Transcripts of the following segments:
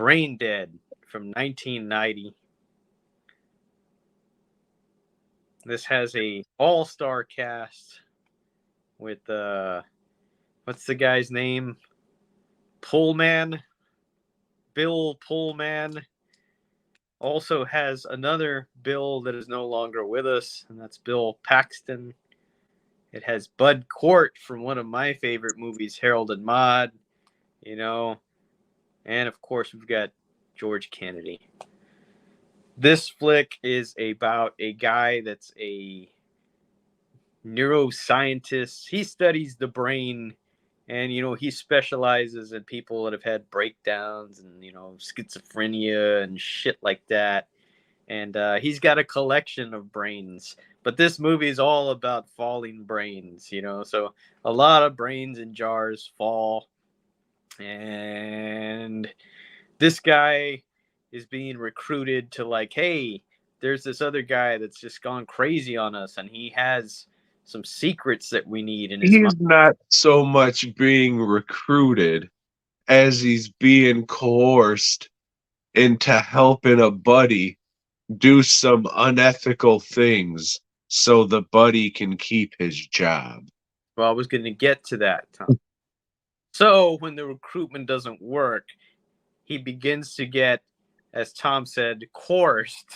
Brain Dead from 1990. This has a all-star cast with what's the guy's name? Pullman, Bill Pullman. Also has another Bill that is no longer with us, and that's Bill Paxton. It has Bud Cort from one of my favorite movies, Harold and Maude, you know, and of course we've got George Kennedy. This flick is about a guy that's a neuroscientist. He studies the brain, and he specializes in people that have had breakdowns and schizophrenia and shit like that. And he's got a collection of brains. But this movie is all about falling brains, so a lot of brains in jars fall. And this guy is being recruited to, like, hey, there's this other guy that's just gone crazy on us, and he has some secrets that we need in his He's mind. not so much being recruited as he's being coerced into helping a buddy do some unethical things so the buddy can keep his job. Well, I was going to get to that, Tom. So when the recruitment doesn't work, he begins to get, as Tom said, coerced,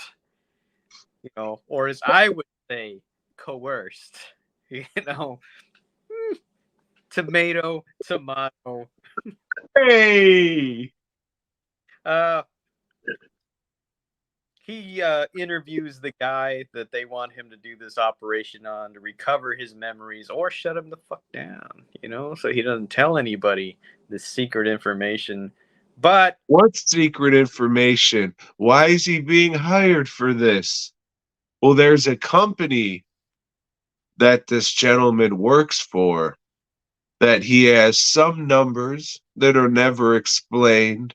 or as I would say, coerced, tomato. Hey! He interviews the guy that they want him to do this operation on to recover his memories or shut him the fuck down, so he doesn't tell anybody this secret information. But what secret information? Why is he being hired for this? Well, there's a company that this gentleman works for that he has some numbers that are never explained,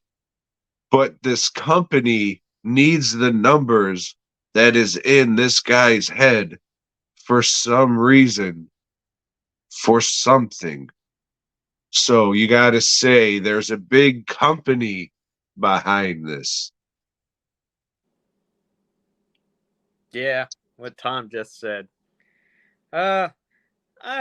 but this company needs the numbers that is in this guy's head for some reason, for something. So you got to say there's a big company behind this. Yeah, what Tom just said. I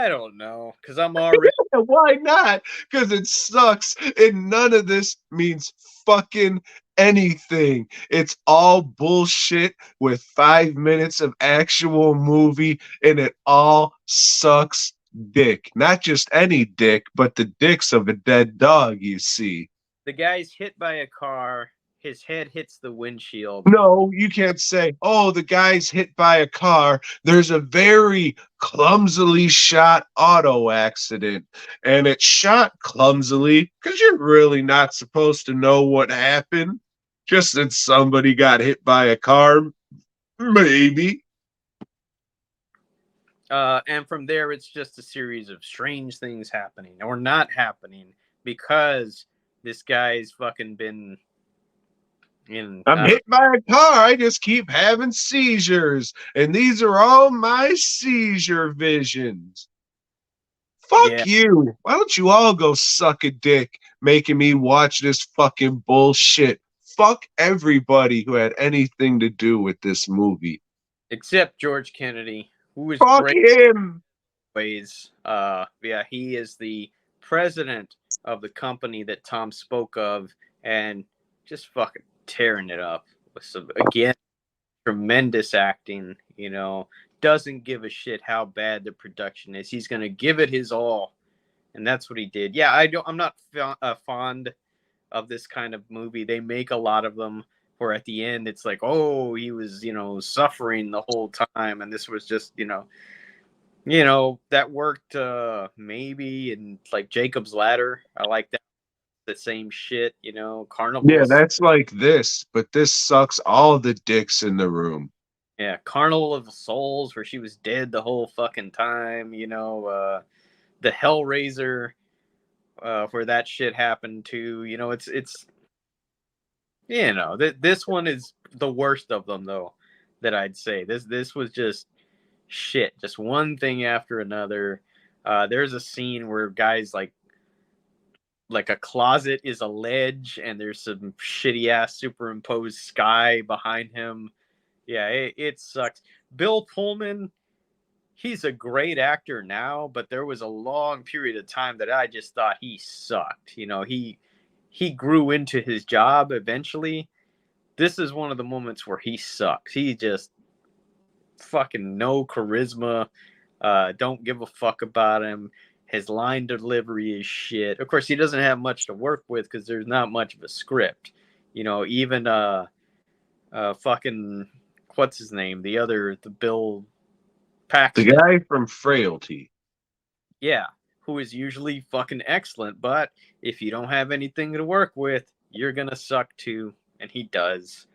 don't know, because I'm already... Why not? Because it sucks, and none of this means fucking anything. It's all bullshit with 5 minutes of actual movie, and it all sucks dick. Not just any dick, but the dicks of a dead dog, you see. The guy's hit by a car. His head hits the windshield. No, you can't say, oh, the guy's hit by a car. There's a very clumsily shot auto accident. And it's shot clumsily because you're really not supposed to know what happened. Just that somebody got hit by a car, maybe. And from there, it's just a series of strange things happening or not happening because this guy's fucking been... I'm hit by a car. I just keep having seizures. And these are all my seizure visions. Fuck you. Why don't you all go suck a dick making me watch this fucking bullshit? Fuck everybody who had anything to do with this movie. Except George Kennedy, who is fuck great him. Ways. Yeah, he is the president of the company that Tom spoke of and just fucking tearing it up with some, again, tremendous acting, doesn't give a shit how bad the production is. He's going to give it his all. And that's what he did. Yeah, I'm not fond of this kind of movie. They make a lot of them where at the end it's like, oh, he was, suffering the whole time. And this was just, that worked maybe in like Jacob's Ladder. I like that. The same shit, Carnival. Yeah, that's like this, but this sucks all the dicks in the room. Yeah, Carnival of Souls, where she was dead the whole fucking time, the Hellraiser, where that shit happened too. It's this one is the worst of them though, that I'd say. This was just shit, just one thing after another. There's a scene where guys like like a closet is a ledge and there's some shitty ass superimposed sky behind him. Yeah, it sucks. Bill Pullman, he's a great actor now, but there was a long period of time that I just thought he sucked. You know, he grew into his job eventually. This is one of the moments where he sucks. He just fucking no charisma. Don't give a fuck about him. His line delivery is shit. Of course, he doesn't have much to work with because there's not much of a script. You know, even fucking what's his name? The Bill Paxton. The guy from Frailty. Yeah, who is usually fucking excellent, but if you don't have anything to work with, you're gonna suck too, and he does.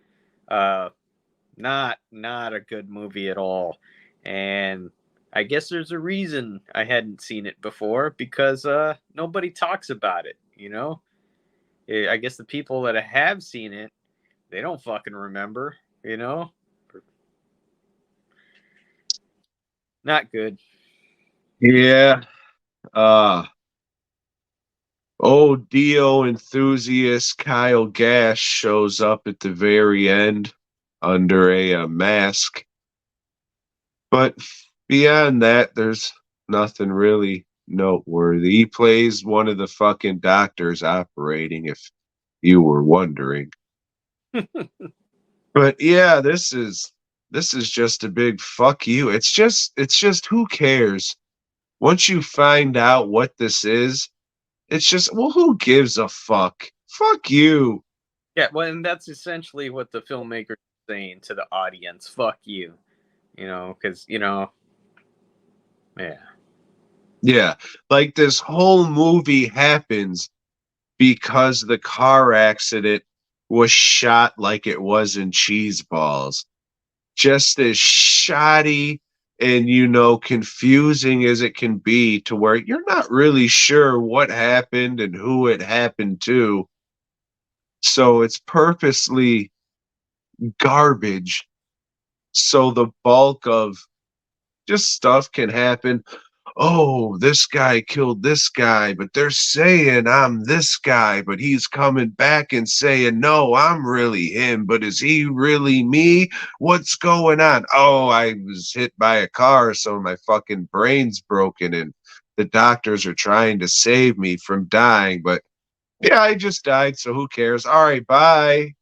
Not a good movie at all, and I guess there's a reason I hadn't seen it before because nobody talks about it. You know, I guess the people that have seen it, they don't fucking remember. You know, not good. Yeah. Dio enthusiast Kyle Gash shows up at the very end under a mask. But beyond that, there's nothing really noteworthy. He plays one of the fucking doctors operating, if you were wondering. But yeah, this is just a big fuck you. It's just who cares? Once you find out what this is, it's just, well, who gives a fuck? Fuck you. Yeah, well, and that's essentially what the filmmaker is saying to the audience. Fuck you. You know, because, you know, yeah. Yeah, like this whole movie happens because the car accident was shot like it was in Cheeseballs. Just as shoddy and, confusing as it can be, to where you're not really sure what happened and who it happened to. So it's purposely garbage. So the bulk of just stuff can happen. Oh, this guy killed this guy, but they're saying I'm this guy, but he's coming back and saying, no, I'm really him, but is he really me? What's going on? Oh, I was hit by a car, so my fucking brain's broken, and the doctors are trying to save me from dying, but yeah, I just died, so who cares? All right, bye.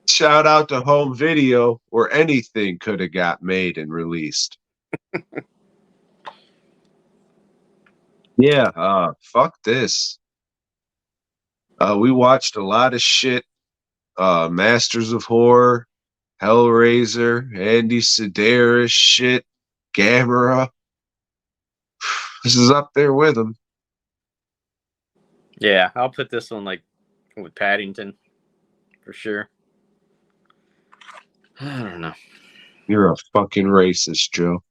Shout out to home video, where anything could have got made and released. Yeah, fuck this. We watched a lot of shit. Masters of Horror, Hellraiser, Andy Sedaris shit, Gamera. This is up there with them. Yeah, I'll put this one like with Paddington for sure. I don't know. You're a fucking racist, Joe.